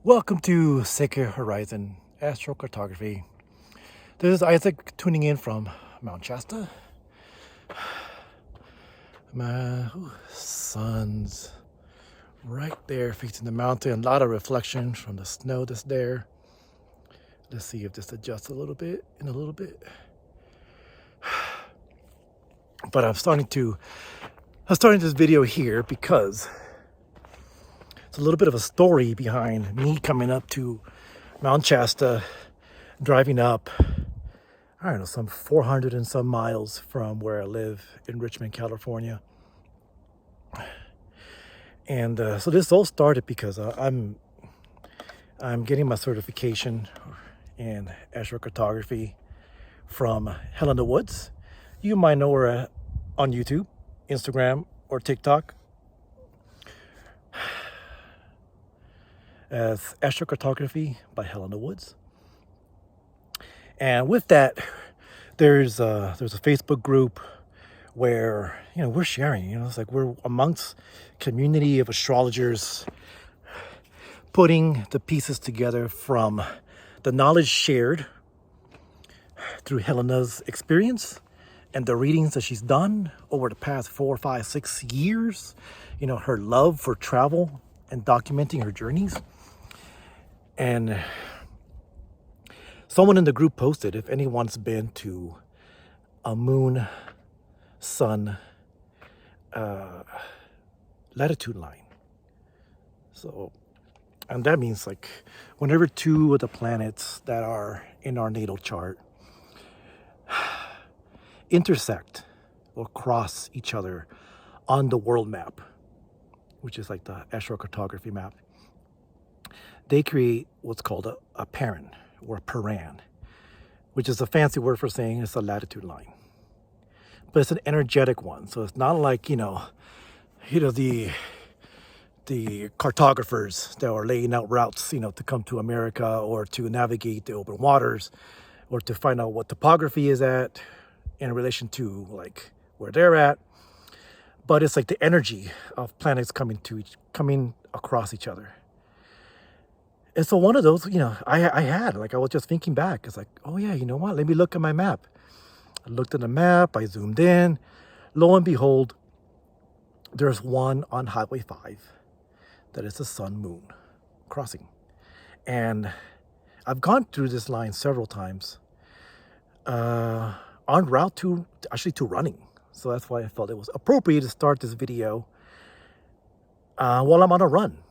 Welcome to Sacred Horizon Astrocartography. This is Isaac tuning in from Mount Shasta. My sun's right there facing the mountain. A lot of reflection from the snow that's there. Let's see if this adjusts a little bit in a little bit. But I'm starting this video here because it's a little bit of a story behind me coming up to Mount Shasta, driving up, I don't know, some 400 and some miles from where I live in Richmond, California. And so this all started because I'm getting my certification in astrocartography from Helen Woods. You might know her on YouTube, Instagram, or TikTok as Astrocartography by Helen Woods. And with that, there's a Facebook group where we're sharing. It's like we're amongst community of astrologers, putting the pieces together from the knowledge shared through Helena's experience and the readings that she's done over the past 4, 5, 6 years. Her love for travel and documenting her journeys. And someone in the group posted if anyone's been to a moon sun latitude line. So, and that means like whenever two of the planets that are in our natal chart intersect or cross each other on the world map, which is like the astrocartography map, they create what's called a Paran or a Paran, which is a fancy word for saying it's a latitude line. But it's an energetic one. So it's not like, the cartographers that are laying out routes, to come to America or to navigate the open waters or to find out what topography is at in relation to like where they're at. But it's like the energy of planets coming across each other. And so one of those, I was just thinking back. It's like, oh yeah, you know what? Let me look at my map. I looked at the map, I zoomed in. Lo and behold, there's one on Highway 5 that is the sun-moon crossing. And I've gone through this line several times en route to running. So that's why I felt it was appropriate to start this video while I'm on a run.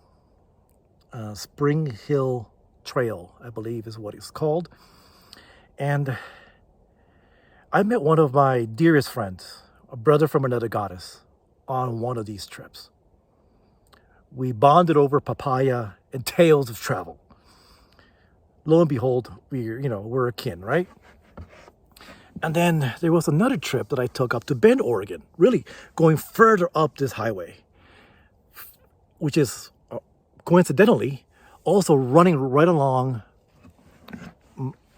Spring Hill Trail, I believe is what it's called. And I met one of my dearest friends, a brother from another goddess, on one of these trips. We bonded over papaya and tales of travel. Lo and behold, we're akin, right? And then there was another trip that I took up to Bend, Oregon, really going further up this highway, which is coincidentally also running right along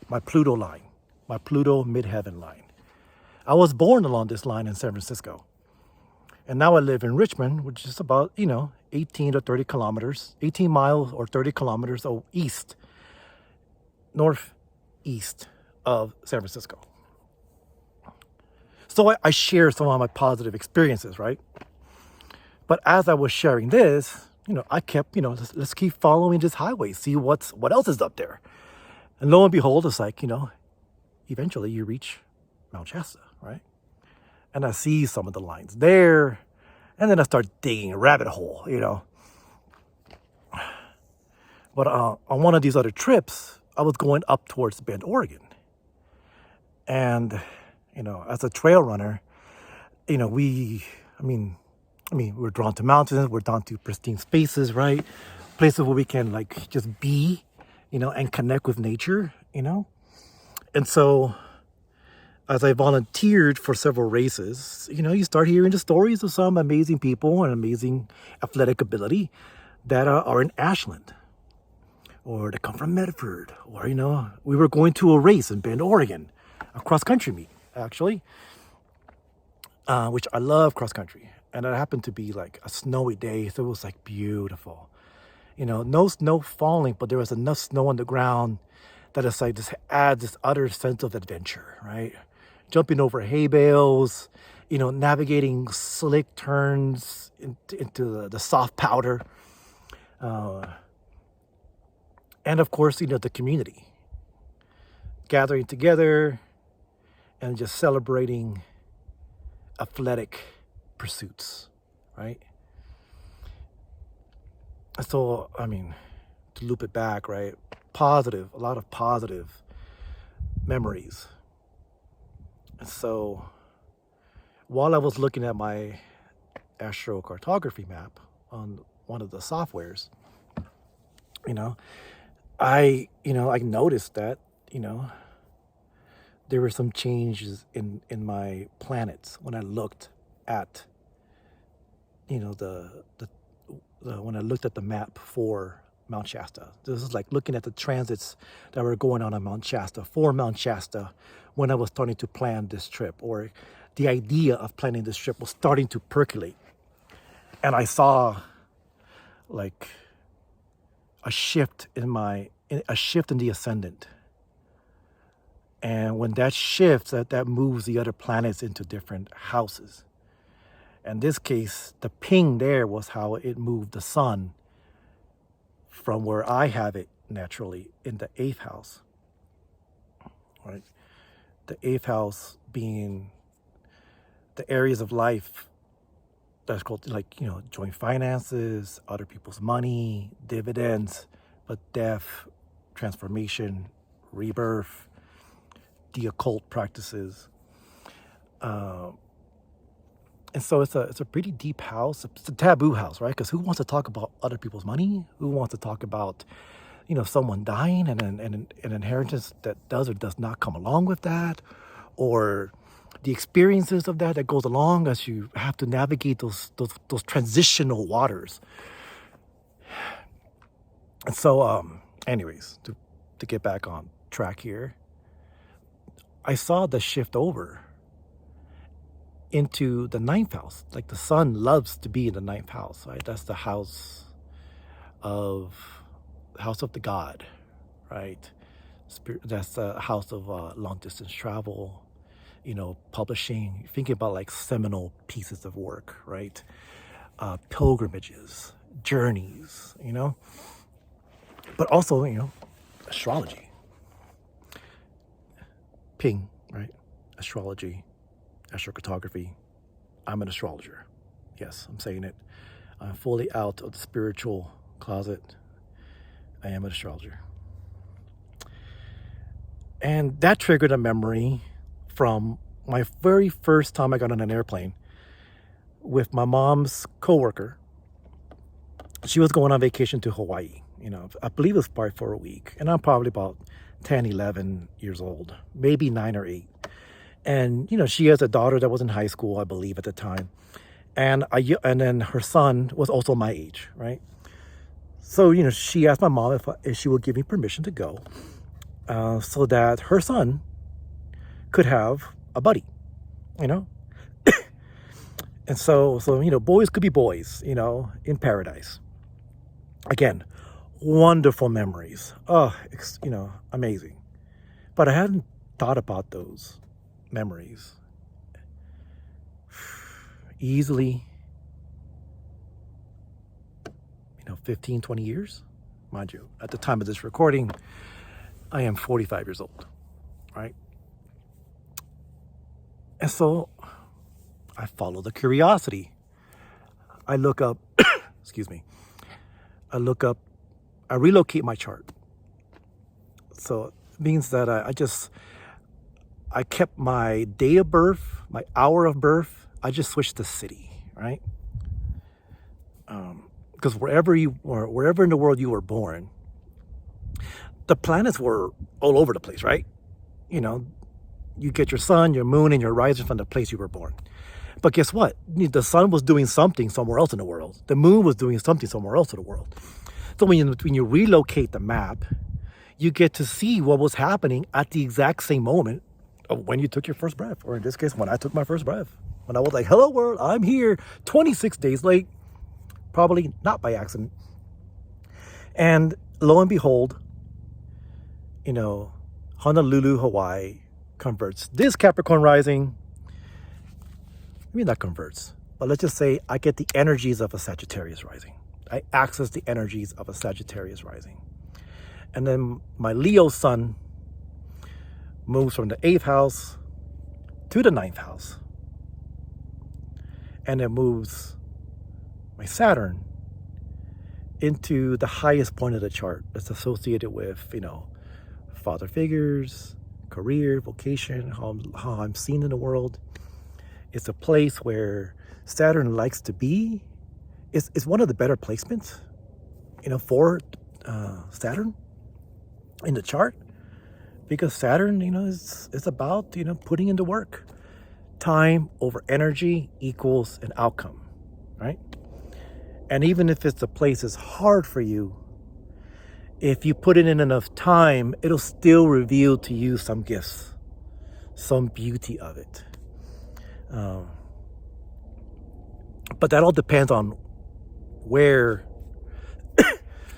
my Pluto line, my Pluto Midheaven line. I was born along this line in San Francisco. And now I live in Richmond, which is about, 18 to 30 kilometers, 18 miles or 30 kilometers northeast of San Francisco. So I share some of my positive experiences, right? But as I was sharing this, I kept, let's keep following this highway, see what else is up there. And lo and behold, it's like, eventually you reach Mount Shasta, right? And I see some of the lines there, and then I start digging a rabbit hole, But on one of these other trips, I was going up towards Bend, Oregon. And, as a trail runner, we're drawn to mountains, we're drawn to pristine spaces, right? Places where we can like just be, and connect with nature, And so as I volunteered for several races, you start hearing the stories of some amazing people and amazing athletic ability that are in Ashland or that come from Medford, or, we were going to a race in Bend, Oregon, a cross-country meet, actually, which I love cross-country. And it happened to be like a snowy day, so it was like beautiful. No snow falling, but there was enough snow on the ground that it's like just adds this utter sense of adventure, right? Jumping over hay bales, navigating slick turns into the soft powder. And of course, the community gathering together and just celebrating athletic pursuits, right? So, to loop it back, right? A lot of positive memories. And so, while I was looking at my astrocartography map on one of the softwares, I noticed that, there were some changes in my planets when I looked at, when I looked at the map for Mount Shasta. This is like looking at the transits that were going on Mount Shasta, for Mount Shasta, when I was starting to plan this trip, or the idea of planning this trip was starting to percolate. And I saw like a shift in the ascendant. And when that shifts, that moves the other planets into different houses. In this case, the ping there was how it moved the sun from where I have it naturally in the 8th house, right? The 8th house being the areas of life that's called joint finances, other people's money, dividends, but death, transformation, rebirth, the occult practices. And so it's a pretty deep house. It's a taboo house, right? Because who wants to talk about other people's money? Who wants to talk about, someone dying and an inheritance that does or does not come along with that, or the experiences of that goes along as you have to navigate those transitional waters. And so, anyways, to get back on track here, I saw the shift over into the 9th house. Like the sun loves to be in the 9th house, right? That's the house of the god, right? That's the house of long distance travel, publishing, thinking about like seminal pieces of work, right? Pilgrimages, journeys, but also, astrology. Ping, right? Astrology, astrocartography. I'm an astrologer. Yes, I'm saying it. I'm fully out of the spiritual closet. I am an astrologer. And that triggered a memory from my very first time I got on an airplane with my mom's coworker. She was going on vacation to Hawaii. I believe it was probably for a week. And I'm probably about 10, 11 years old, maybe 9 or 8. And, she has a daughter that was in high school, I believe, at the time. And then her son was also my age, right? So, she asked my mom if she would give me permission to go, so that her son could have a buddy, And so, boys could be boys, in paradise. Again, wonderful memories. Oh, amazing. But I hadn't thought about those memories easily, 15, 20 years. Mind you, at the time of this recording, I am 45 years old, right? And so I follow the curiosity. I look up, excuse me, I relocate my chart. So it means that I kept my day of birth, my hour of birth. I just switched the city, right? Because wherever in the world you were born, the planets were all over the place, right? You get your sun, your moon, and your rising from the place you were born. But guess what? The sun was doing something somewhere else in the world. The moon was doing something somewhere else in the world. So when you relocate the map, you get to see what was happening at the exact same moment of when you took your first breath, or in this case, when I took my first breath. When I was like, hello world, I'm here, 26 days late, probably not by accident. And lo and behold, Honolulu, Hawaii converts this Capricorn rising. Maybe not converts, but let's just say I get the energies of a Sagittarius rising. I access the energies of a Sagittarius rising. And then my Leo sun moves from the 8th house to the 9th house. And it moves my Saturn into the highest point of the chart that's associated with, father figures, career, vocation, how I'm seen in the world. It's a place where Saturn likes to be. It's one of the better placements, for Saturn in the chart, because Saturn, is about, putting into work. Time over energy equals an outcome, right? And even if it's a place that's hard for you, if you put it in enough time, it'll still reveal to you some gifts, some beauty of it. But that all depends on where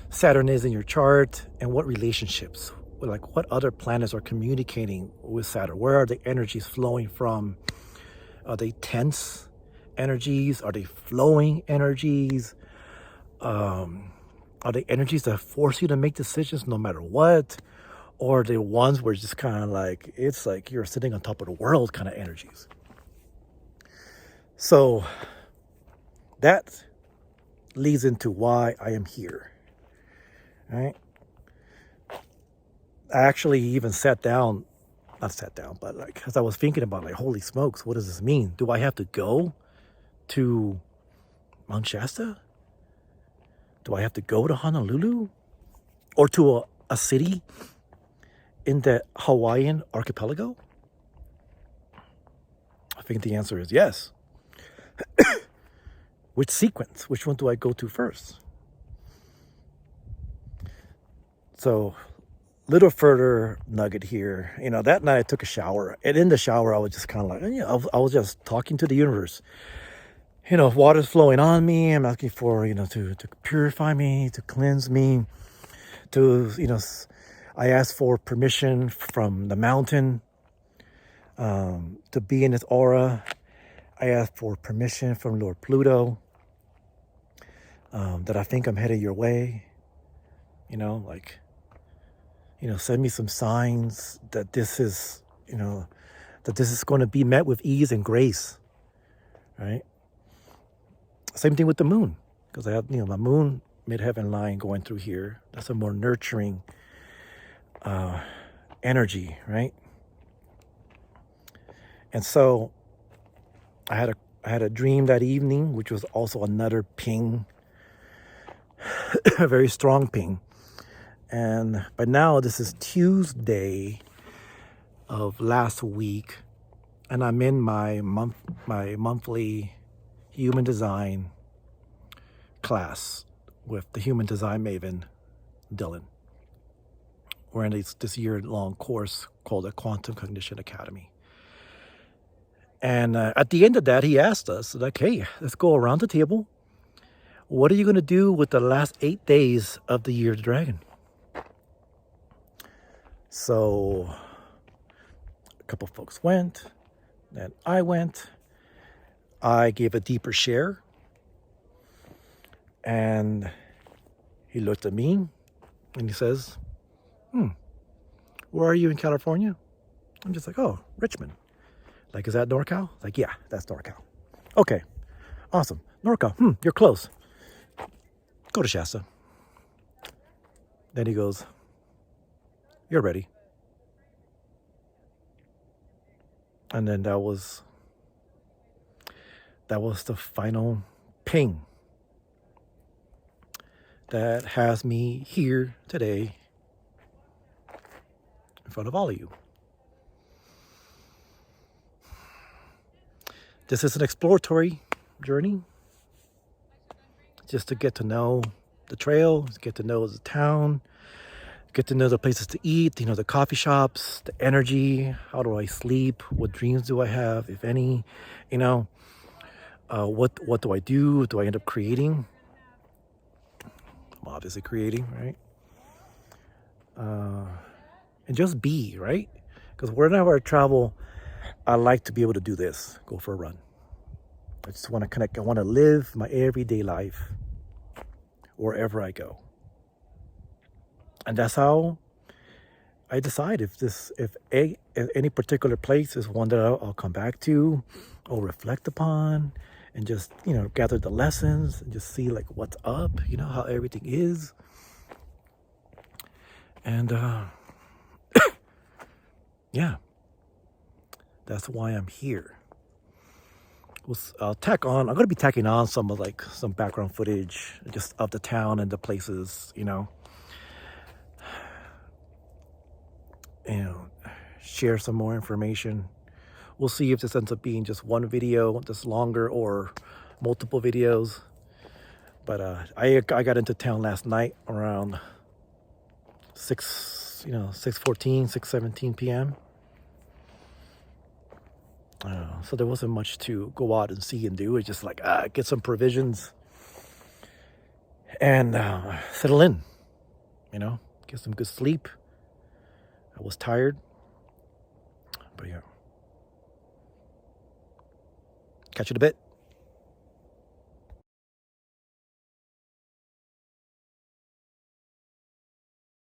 Saturn is in your chart and what relationships, like what other planets are communicating with Saturn. Where are the energies flowing from? Are they tense energies? Are they flowing energies? Are they energies that force you to make decisions no matter what? Or are they ones where it's just kind of like, it's like you're sitting on top of the world kind of energies? So that leads into why I am here, right? I actually even not sat down, but like, as I was thinking about, like, holy smokes, what does this mean? Do I have to go to Mount Shasta? Do I have to go to Honolulu? Or to a city in the Hawaiian archipelago? I think the answer is yes. Which sequence? Which one do I go to first? So, little further nugget here. That night I took a shower. And in the shower, I was just kind of like, I was just talking to the universe. Water's flowing on me. I'm asking for, to purify me, to cleanse me, I asked for permission from the mountain to be in its aura. I asked for permission from Lord Pluto that I think I'm headed your way. Send me some signs that this is, that this is going to be met with ease and grace, right? Same thing with the moon, because I have, my Moon Midheaven line going through here. That's a more nurturing energy, right? And so I had a dream that evening, which was also another ping, a very strong ping. And by now, this is Tuesday of last week, and I'm in my monthly human design class with the human design maven, Dylan. We're in this year-long course called the Quantum Cognition Academy. And at the end of that, he asked us, like, hey, let's go around the table. What are you going to do with the last 8 days of the year of the dragon? So a couple folks went, then I went. I gave a deeper share. And he looked at me and he says, where are you in California? I'm just like, oh, Richmond. Like, is that NorCal? Like, yeah, that's NorCal. Okay, awesome. NorCal, you're close. Go to Shasta. Then he goes, you're ready. And then that was the final ping that has me here today in front of all of you. This is an exploratory journey, just to get to know the trail, get to know the town, get to know the places to eat, the coffee shops, the energy, how do I sleep, what dreams do I have, if any, what do I do? Do I end up creating? I'm obviously creating, right? And just be, right? Because whenever I travel, I like to be able to do this, go for a run. I just want to connect. I want to live my everyday life wherever I go. And that's how I decide if any particular place is one that I'll come back to or reflect upon and just, gather the lessons and just see like what's up, how everything is. And yeah, that's why I'm here. I'm going to be tacking on some background footage just of the town and the places, and share some more information. We'll see if this ends up being just one video that's longer or multiple videos. But I got into town last night around 6:17 p.m. So there wasn't much to go out and see and do. It's just like get some provisions and settle in, get some good sleep. I was tired, but yeah. Catch you in a bit.